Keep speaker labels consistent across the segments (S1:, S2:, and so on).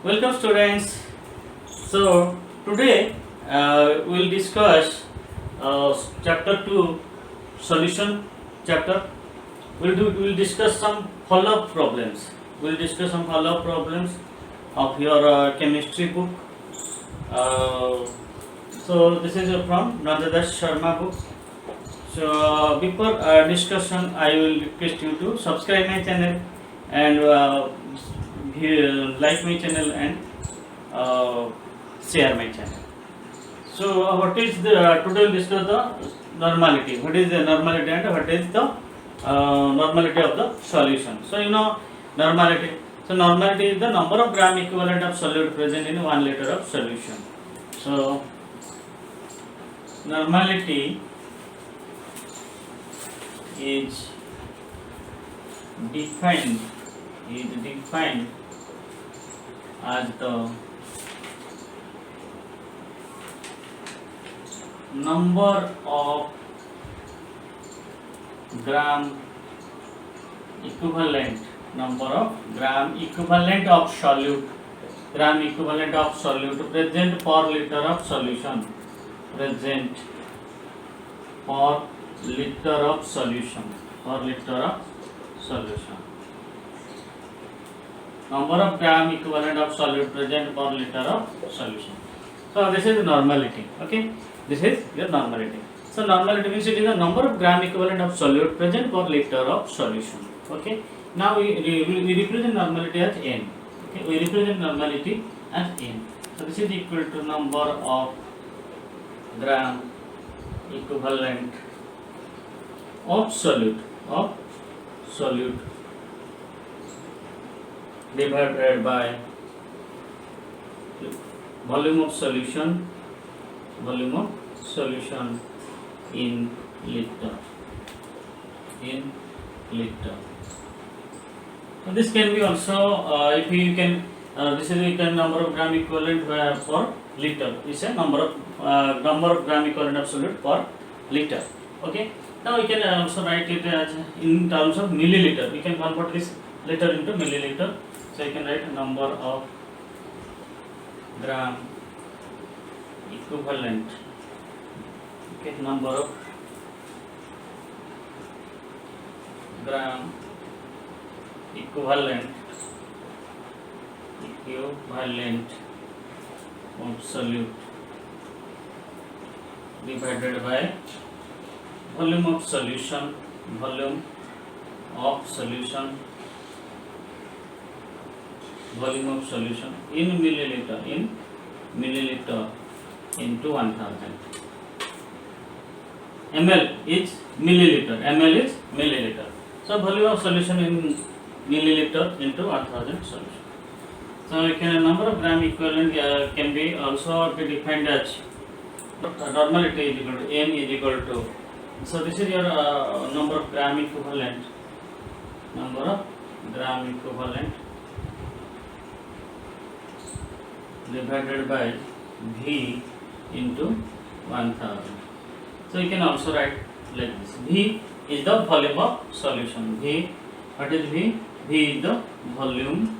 S1: Welcome students. So today we'll discuss chapter 2 solution chapter. We'll discuss some follow-up problems. We'll discuss some follow-up problems of your chemistry book. So this is from Nandadas Sharma book. So before discussion, I will request you to subscribe my channel and like my channel and share my channel. So what is the today we'll discuss the normality. What is the normality and what is the normality of the solution? So you know normality. So normality is the number of gram equivalent of solute present in 1 liter of solution. So normality is defined as the number of gram equivalent of solute present per liter of solution number of gram equivalent of solute present per liter of solution. So this is normality. Okay, this is your normality. So normality means it is the number of gram equivalent of solute present per liter of solution. Okay, now we represent normality as n. Okay, we represent normality as n. So this is equal to number of gram equivalent of solute divided by volume of solution in liter. So this can be also if you can this is the number of gram equivalent per liter. This is a number of gram equivalent of solute per liter. Okay. Now we can also write it as in terms of milliliter. We can convert this liter into milliliter. So you can write number of gram equivalent. Okay, number of gram equivalent of solute divided by volume of solution in milliliter into 1000. ml is milliliter. So volume of solution in milliliter into 1000 solution. So we can number of gram equivalent can be also be defined as normality is equal to n is equal to. So this is your number of gram equivalent divided by V into 1000. So you can also write like this. V is the volume of solution. What is V? V is the volume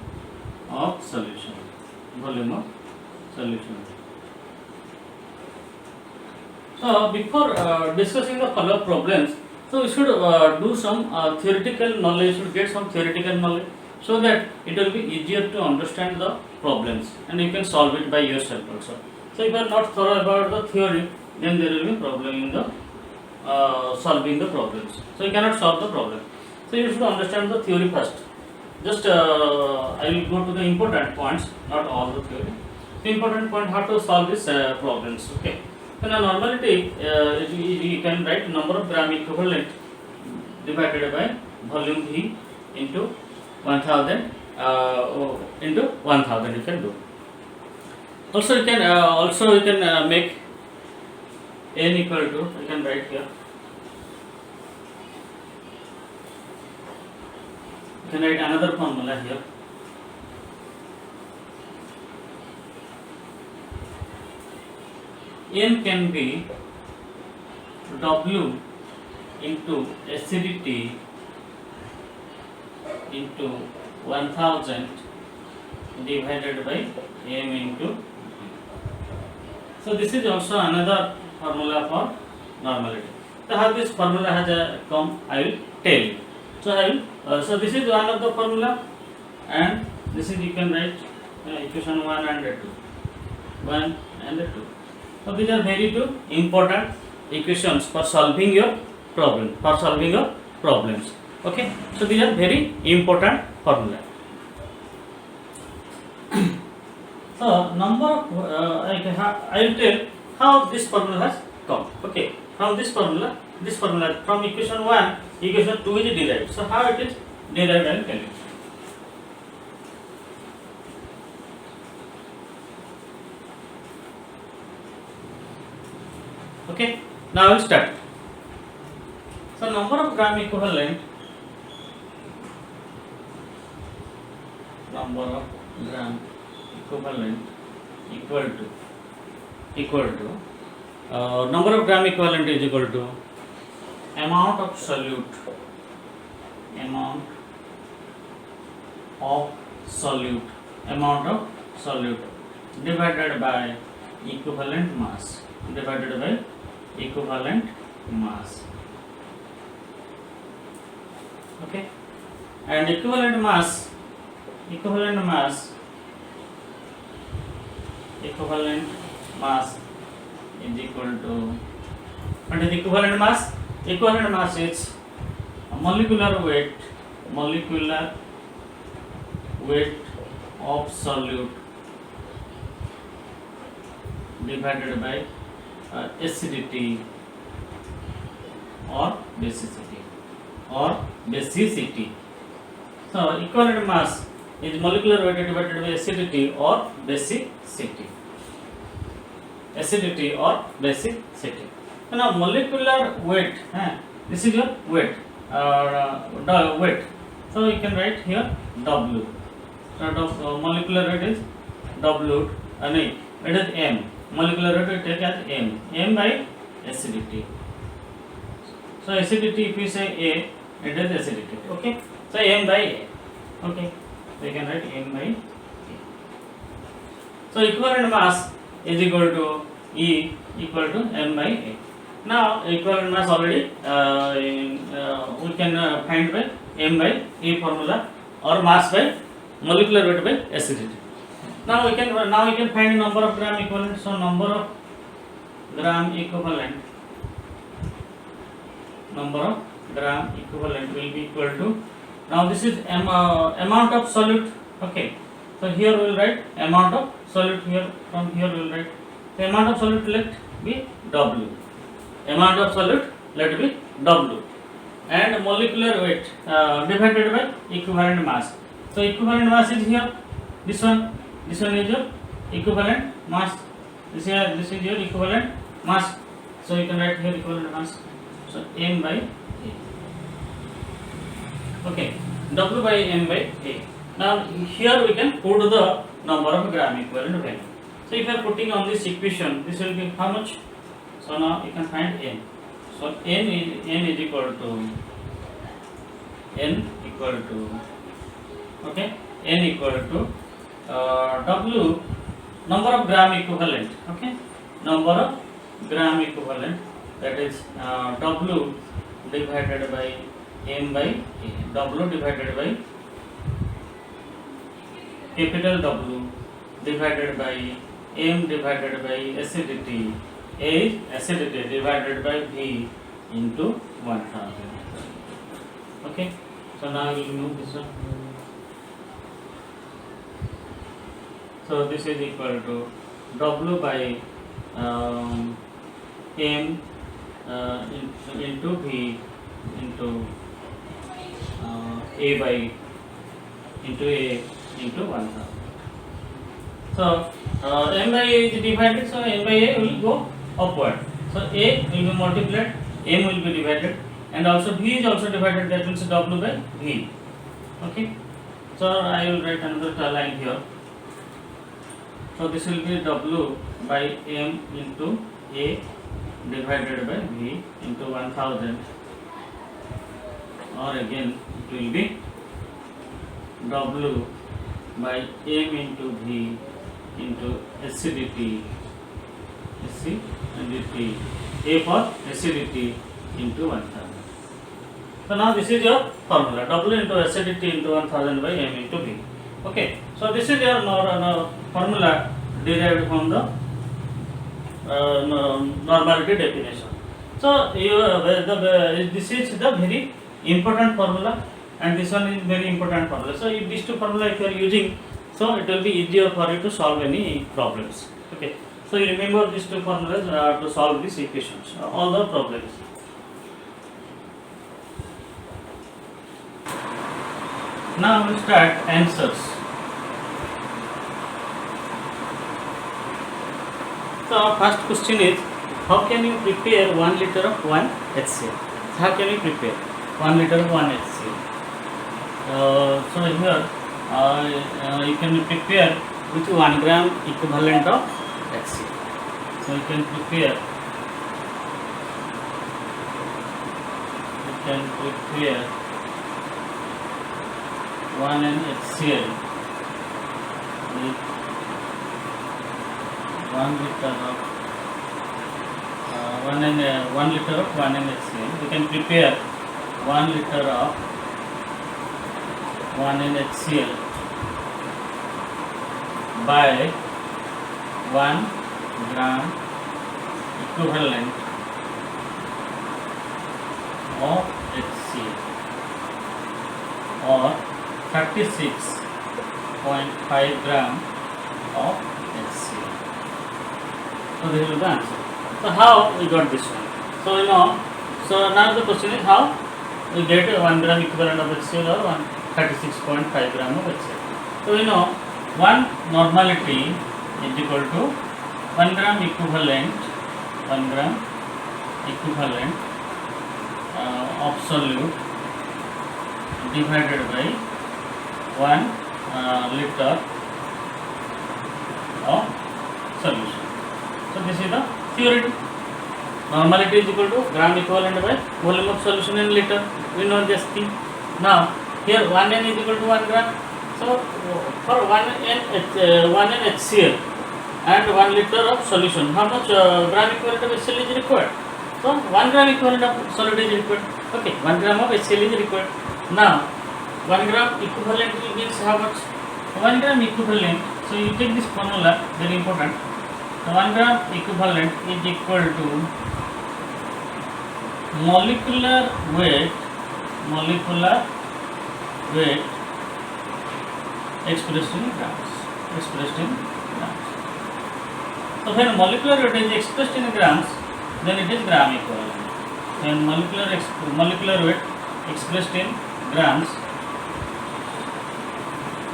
S1: of solution. So before discussing the follow-up problems, so we should do some theoretical knowledge. Should get some theoretical knowledge so that it will be easier to understand the problems and you can solve it by yourself also. So if you are not thorough about the theory, then there will be problem in the solving the problems. So you cannot solve the problem. So you should understand the theory first. Just I will go to the important points, not all the theory. The important point how to solve these problems. Okay. So now normality you can write number of gram equivalent divided by volume V into 1000 into 1000 you can do. Also you can make n equal to, you can write here. You can write another formula here. N can be W into acidity into 1000 divided by m into v. So this is also another formula for normality. So how this formula has come, I will tell you. So I will. So this is one of the formula, and this is you can write equation 1 and 2, 1 and 2. So these are very two important equations for solving your problem, for solving your problems. Okay. So these are very important formula. So number of I will tell how this formula has come. Okay. From this formula from equation 1, equation 2 is derived. So how it is derived, I will tell you. Okay, now I will start. So number of gram equivalent equal to number of gram equivalent is equal to amount of solute divided by equivalent mass. Okay, and equivalent mass is equal to, what is equivalent mass? Equivalent mass is molecular weight of solute divided by acidity or basicity. So equivalent mass is molecular weight divided by acidity or basicity. Now molecular weight, this is your weight, weight. So you can write here W. So molecular weight is W, and it is M. Molecular weight we take as M by acidity. So acidity, if we say A, it is acidity. Okay. So M by A. Okay. So you can write M by A. So equivalent mass is equal to E equal to M by A. Now equivalent mass already we can find by M by A formula, or mass by molecular weight by acidity. Now we can find number of gram equivalent. So number of gram equivalent will be equal to, now this is amount of solute. Okay. So here we will write amount of solute here. From here we will write the amount of solute, let be W. And molecular weight divided by equivalent mass. So equivalent mass is here. This one is your equivalent mass. This is your equivalent mass. So you can write here equivalent mass. So M by A. Okay. W by M by A. Now here we can put the number of gram equivalent value. So if you are putting on this equation, this will be how much? So now you can find N. So N is equal to okay, N equal to W, number of gram equivalent. Okay, number of gram equivalent, that is W divided by M by A. W divided by capital W divided by M divided by acidity. A is acidity divided by V into 1000. Okay, so now we will move this one. So this is equal to W by M into V into A by into 1000. So M by A is divided, so M by A will go upward. So A will be multiplied, M will be divided, and also V is also divided, that means W by V. Okay. So I will write another line here. So this will be W by M into A divided by V into 1000, or again it will be W by m into v into acidity, acidity, a for acidity into 1000. So now this is your formula, W into acidity into 1000 by m into v. Okay, so this is your formula derived from the normality definition. So this is the very important formula, and this one is very important formula. So if these two formula if you are using, so it will be easier for you to solve any problems. Okay, so you remember these two formulas to solve these equations, all the problems. Now we start answers. So first question is, how can you prepare 1 liter of 1 HCl? How can you prepare 1 liter of 1 HCl? So here you can prepare with 1 gram equivalent of HCl. So you can prepare 1 NaHCl with 1 liter of 1 liter of 1 NaHCl. We can prepare 1 liter of 1 NaHCl by 1 gram equivalent of HCl, or 36.5 gram of HCl. So this is the answer. So how we got this one? So so now the question is, how we get 1 gram equivalent of HCl or 36.5 gram of HCl. So 1 normality is equal to 1 gram equivalent of solute divided by 1 liter of solution. So this is the theory. Normality is equal to gram equivalent by volume of solution in liter. We know this thing. Now here 1 N is equal to 1 gram. So for 1 N HCl and 1 liter of solution, how much gram equivalent of HCl is required? So 1 gram equivalent of solid is required. Okay, 1 gram of HCl is required. Now 1 gram equivalent means how much? 1 gram equivalent. So you take this formula, very important. So 1 gram equivalent is equal to molecular weight expressed in grams. So when molecular weight is expressed in grams, then it is gram equivalent. When molecular weight expressed in grams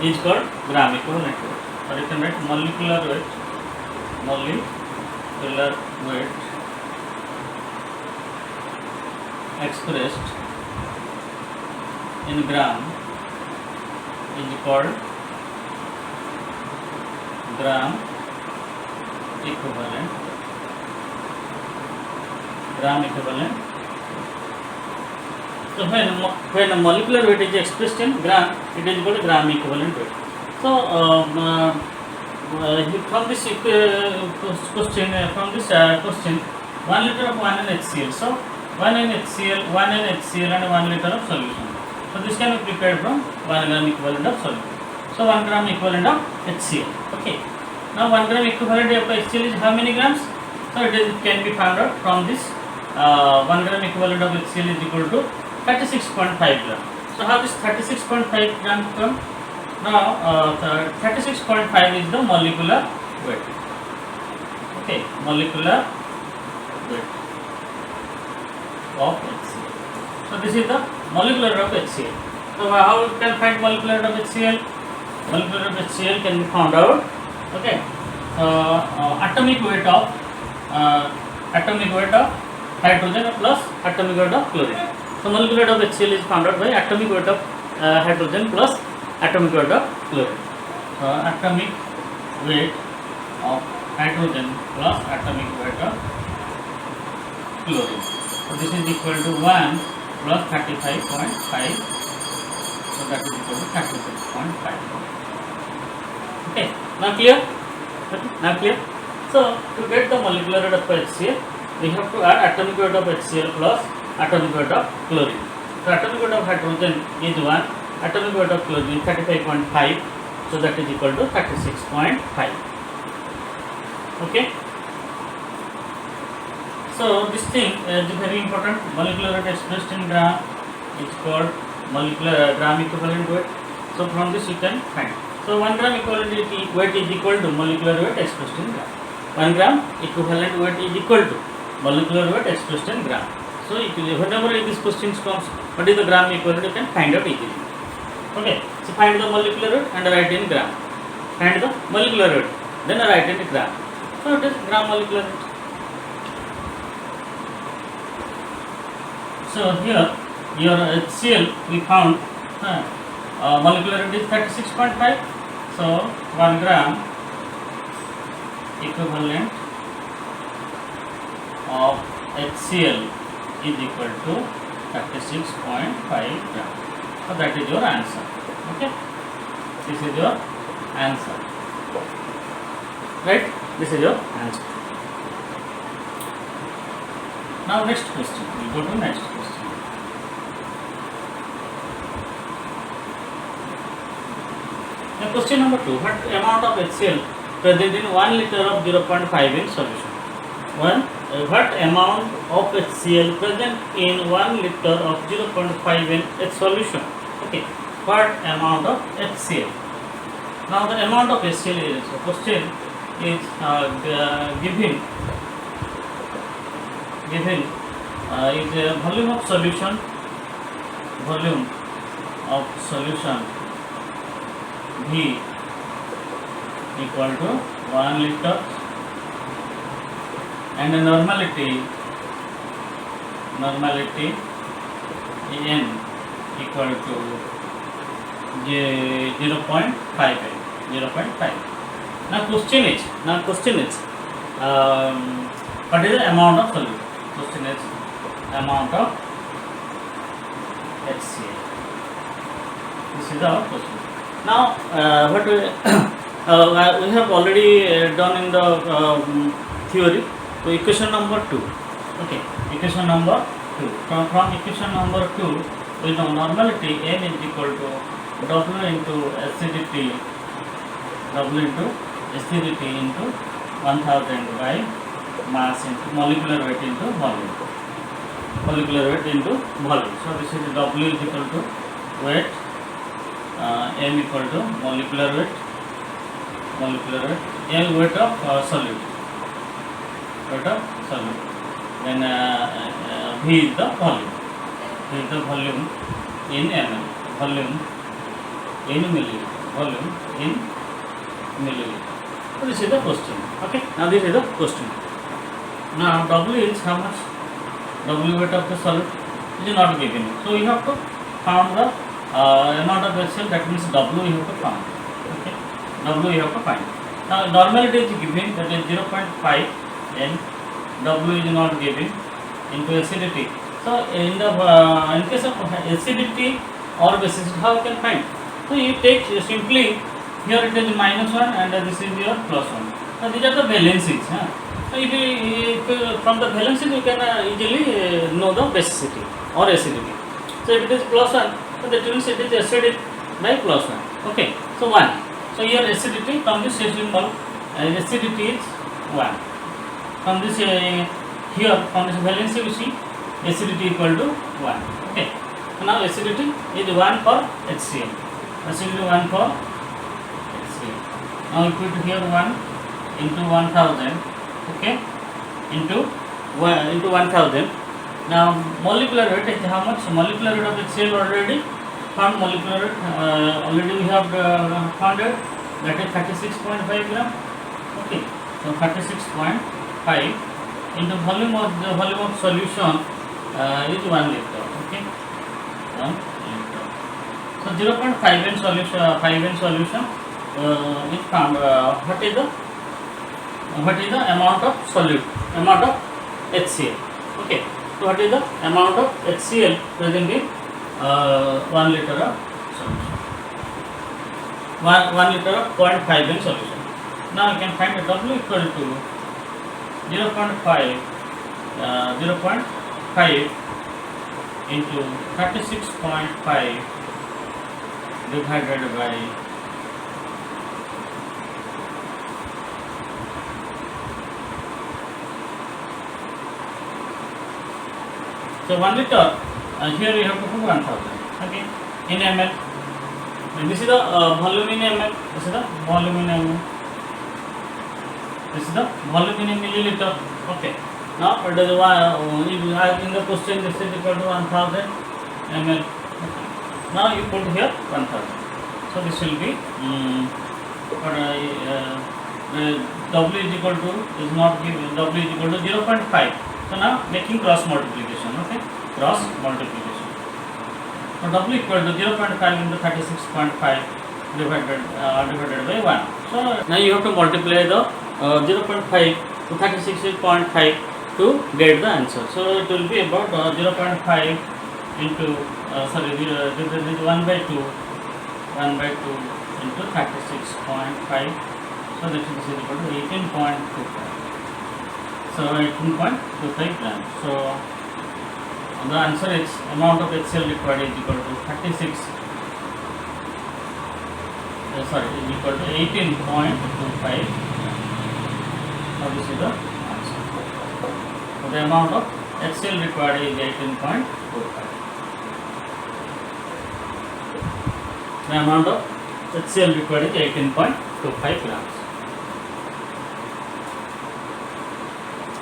S1: is called gram equivalent weight. Or you can write molecular weight expressed in gram is called gram equivalent. So when molecular weight is expressed in gram, it is called gram equivalent weight. So from this question, 1 liter of 1 NaHCl. So 1 NaHCl and 1 liter of solution. So this can be prepared from 1 gram equivalent of solution. So 1 gram equivalent of HCl. Okay. Now 1 gram equivalent of HCl is how many grams? So it can be found out from this 1 gram equivalent of HCl is equal to 36.5 gram. So how this 36.5 gram come? Now 36.5 is the molecular weight. Okay, molecular weight of HCl. So this is the molecular weight of HCl. So how we can find molecular weight of HCl? Molecular weight of HCl can be found out. Okay, atomic weight of hydrogen plus atomic weight of chlorine. So molecular weight of HCl is found out by atomic weight of hydrogen plus atomic weight of chlorine. Atomic weight of hydrogen plus atomic weight of chlorine. So this is equal to 1 plus 35.5. So that is equal to 36.5. Now clear? Okay, now clear? So to get the molecular weight of HCl, we have to add atomic weight of HCl plus atomic weight of chlorine. So atomic weight of hydrogen is 1, atomic weight of chlorine 35.5, so that is equal to 36.5. Okay. So this thing is very important. Molecular weight expressed in gram is called molecular gram equivalent weight. So from this you can find. So 1 gram equivalent weight is equal to molecular weight expressed in gram. 1 gram equivalent weight is equal to molecular weight expressed in gram. So whenever this question comes, what is the gram equivalent, you can find out easily. Okay. So find the molecular weight and write in gram. Find the molecular weight, then write in gram. So it is gram molecular weight. So here your HCl we found molecular weight is 36.5. So 1 gram equivalent of HCl is equal to 36.5 gram. So that is your answer. Okay, this is your answer. Right? This is your answer. Now next question. We go to next question. Now question number 2. What amount of HCl present in 1 liter of 0.5 in solution? What amount of HCl present in 1 liter of 0.5 in a solution? Okay. What amount of HCl? Now the amount of HCl is a question is given is a volume of solution V equal to 1 liter and the normality N equal to 0.5. Now question is what is the amount of solution? Question is amount of HCl. This is our question. Now what we have already done in the theory. So equation number 2. Okay, equation number 2. From equation number 2, we know normality N is equal to W into acidity into 1000 by mass into molecular weight into volume. So this is W is equal to weight, M equal to molecular weight, L weight of solute. Then V is the volume in ml, volume in milliliter. So this is the question. Okay, now this is the question. Now W is how much? W weight of the solute is not given. So we have to find the amount of HCl, that means W we have to find. Okay, W we have to find. Now normality is given, that is 0.5 and W is not given, into acidity. So in case of acidity or basicity, how you can find? So you take simply, here it is -1 and this is your +1. So these are the valencies. So if from the valencies you can easily know the basicity or acidity. So if it is +1, so that means it is acidic by +1. Okay, so 1. So here acidity from this symbol, acidity is 1. From this here from this valency we see acidity equal to 1. Okay, so now acidity is 1 for HCl. Acidity 1 for HCl. Now we put here 1 into 1000. Okay, into 1000. Now molecular weight is how much? Molecular weight of HCl already found. Molecular weight already we have found it, that is 36.5 gram. Okay, so 36.5 into volume of solution is 1 liter. Okay, 1 liter. So 0.5 in solution, 5 in solution is found. What is the amount of solute? Amount of HCl. Okay, so what is the amount of HCl present in 1 liter of solution? 1 liter of 0.5 in solution. Now you can find W equal to 0.5 into 36.5 divided by so 1 liter. Here we have to put 1000. Okay, in ml. This is the volume in ml. This is the volume in ml. This is the volume in milliliter. Okay. Now it is in the question this is equal to 1000 ml. Okay. Now you put here 1000. So this will be W is equal to is not given. W is equal to 0.5. So now making cross multiplication. Okay, cross multiplication. So W equal to 0.5 into 36.5 divided by 1. So now you have to multiply the 0.5 to 36.5 to get the answer. So it will be about 0.5 into this is 1 by 2 into 36.5. So this is equal to 18.25. So 18.25 grams. So the answer is amount of HCl required is equal to 36. Is equal to 18.25. So this is the answer. So the amount of HCl required is 18.25. The amount of HCl required is 18.25 grams.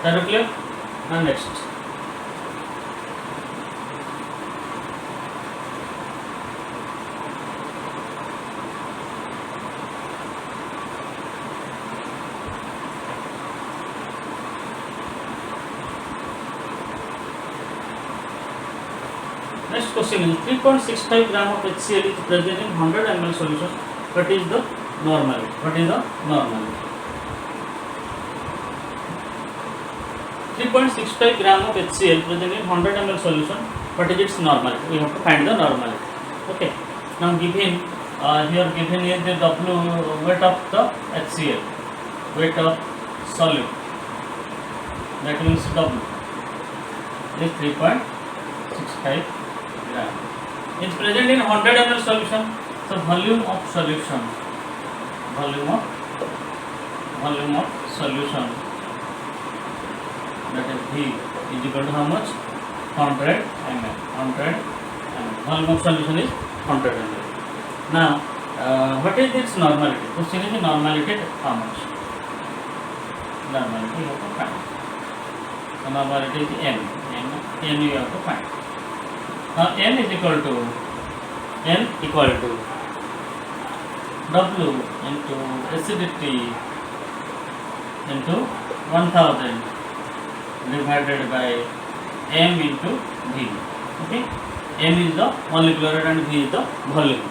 S1: That is clear? And next. Next question is 3.65 gram of HCl is present in 100 ml solution. What is the normality? What is the normality? 3.65 gram of HCl present in 100 ml solution. What is its normality? We have to find the normality. Okay. Now given here given is the W weight of the HCl, weight of solute. That means W is 3.65 gram. It's present in 100 ml solution. So volume of solution that is V is equal to how much? 100 ml. Volume of solution is 100 ml. Now what is its normality? Question is the normality at how much? Normality you have to find. So normality is N you have to find. Now N equal to W into acidity into 1000 divided by M into V. Okay, M is the molecular weight and V is the volume.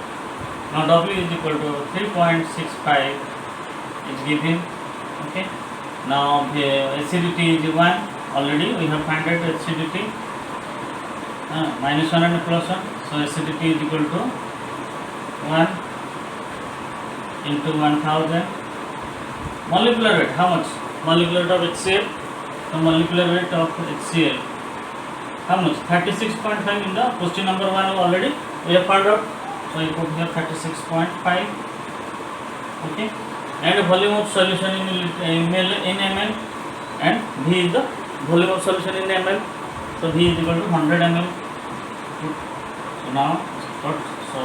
S1: Now W is equal to 3.65 is given. Okay, now the acidity is 1. Already we have found out acidity minus 1 and plus 1. So acidity is equal to 1 into 1000. Molecular weight, how much? Molecular weight of HCl. So molecular weight of HCl, how much? 36.5 in the question number 1 already we have found out. So you put here 36.5. Okay, and volume of solution in ml, and V is the volume of solution in ml. So V is equal to 100 ml. So now so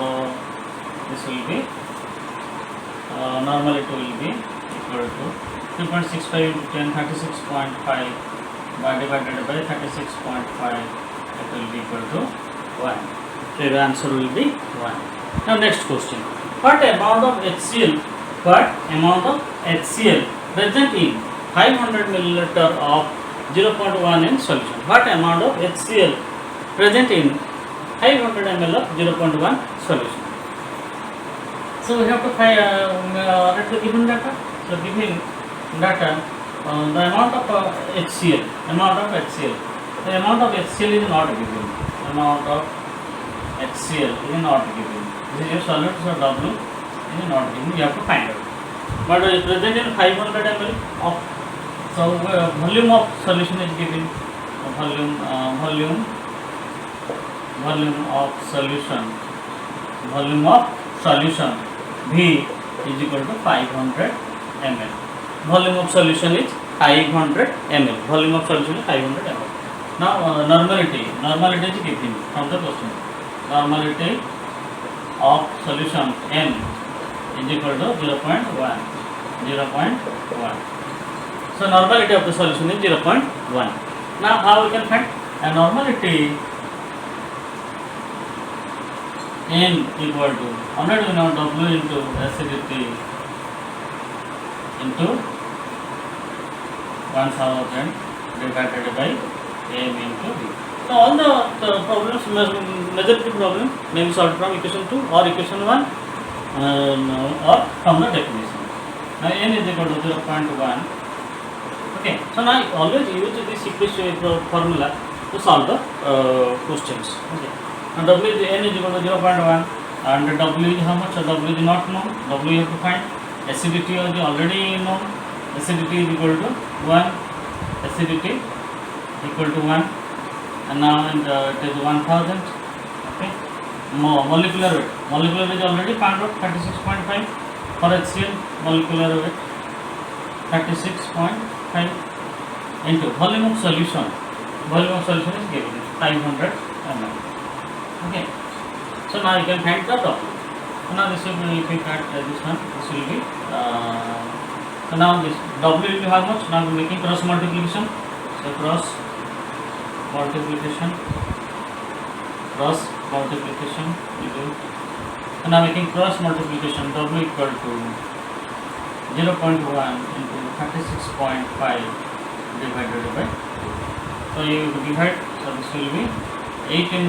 S1: this will be normality will be equal to 3.65 into 10, 36.5 divided by 36.5. It will be equal to 1. So the answer will be 1. Now next question. What amount of HCl present in 500 milliliter of 0.1 in solution? What amount of HCl present in 500 ml of 0.1 solution? So we have to find the given data. So given data, the amount of HCl. The amount of HCl is not given. Amount of HCl is not given. This is your solute, so W is not given. You have to find out. but is present in 500 ml of. So volume of solution is given. Volume of solution. Volume of solution V is equal to 500 ml. Volume of solution is 500 ml. Volume of solution is 500 ml. Now normality is given from the question. Normality of solution M is equal to 0.1. So normality of the solution is 0.1. Now how we can find a normality? N equal to already we know W into acidity into 1000 divided by M into V. So all the problems, majority problem may be solved from equation 2 or equation 1 or from the definition. Now N is equal to 0.1. Okay, so now always use this equation formula to solve the questions. Okay. Now W is N is equal to 0.1 and W is how much? So W is not known. W you have to find. Acidity is already known. Acidity is equal to 1. Acidity equal to 1. And now it is 1000. Okay. Molecular weight. Molecular weight is already found out 36.5 for HCl. Molecular weight 36.5 into volume of solution. Volume of solution is given 500 ml. Okay. So now you can find the W. So now this will be, if you cut this one, this will be. So now this W will be how much? Now we are making cross multiplication. So cross multiplication. So now making cross multiplication. W equal to 0.1 into 36.5 divided by 2. So you divide. So this will be 18.25.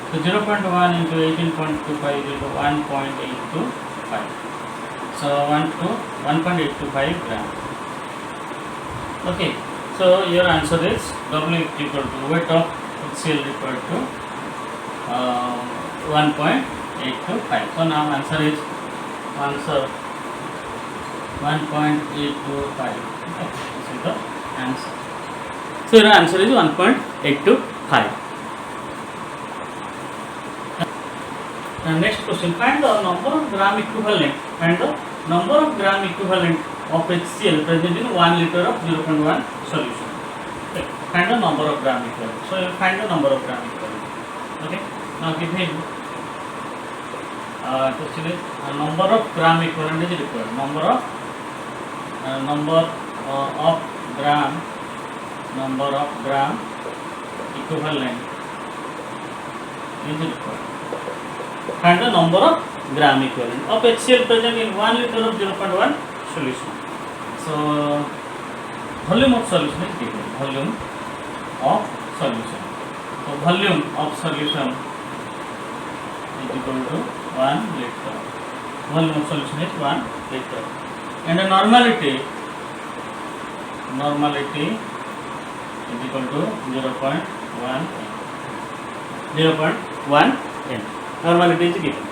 S1: So 0.1 into 18.25 is 1.825. So 1.825 gram. Okay. So your answer is W equal to weight of HCl equal to 1.825. So now answer is 1.825. Okay. This is the answer. So your answer is 1.825. Next question, find the number of gram equivalent of HCl present in 1 liter of 0.1 solution. Okay. Find the number of gram equivalent. So you find the number of gram equivalent. Okay. Now given actually number of gram equivalent is required. Number of gram equivalent is required. Find the number of gram equivalent of HCl present in 1 liter of 0.1 solution. So volume of solution is given. Volume of solution. So volume of solution is equal to 1 liter. Volume of solution is 1 liter. And the normality is equal to 0.1 n. Normality is given.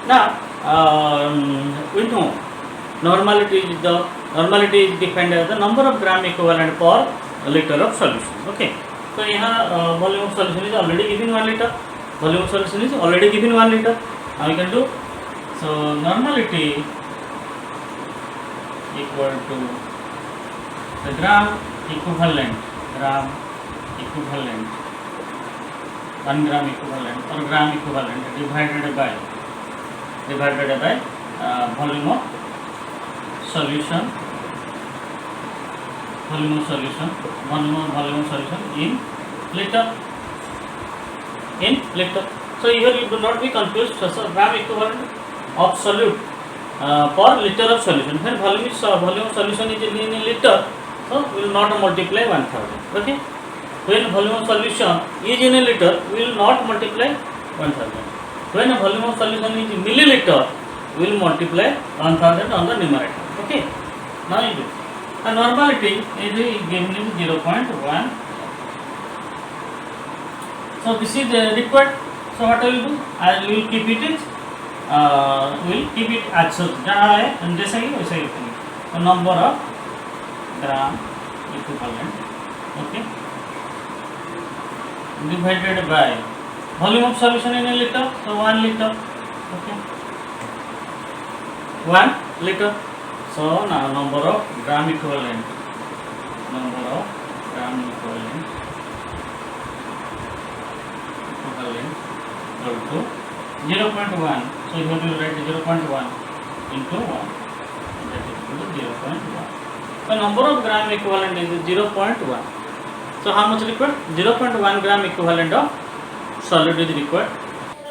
S1: Now we know normality is defined as the number of gram equivalent per liter of solution. Okay. So here volume of solution is already given 1 liter. Volume of solution is already given 1 liter. Now we can do. So normality equal to the gram equivalent 1 gram equivalent or gram equivalent divided by volume of solution in liter. So here you do not be confused. So gram equivalent of solute per liter of solution. When volume of solution is in liter, so we will not multiply 1000. Okay. When volume of solution is in a liter, we will not multiply 1000. When a volume of solution is in milliliter, we will multiply 1000 on the numerator. Okay. Now you do. And normality is given in 0.1. So this is required. So what I will do? I will keep it as will keep it as such, जहाँ है जैसा ही वैसा ही रखेंगे. तो number of gram equivalent, okay, divided by volume of solution in a liter, so 1 liter, okay, 1 liter. So now number of gram equivalent equal to 0.1. So you have to write 0.1 into 1, that is equal to 0.1. So number of gram equivalent is 0.1. So how much required? 0.1 gram equivalent of solid is required,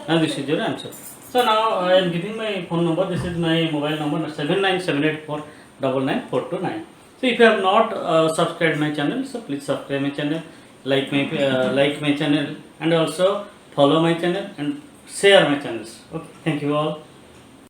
S1: and this is your answer. So now I am giving my phone number. This is my mobile number 7978499429. So if you have not subscribed my channel, so please subscribe my channel, like my channel, and also follow my channel and share my channels. Okay, thank you all.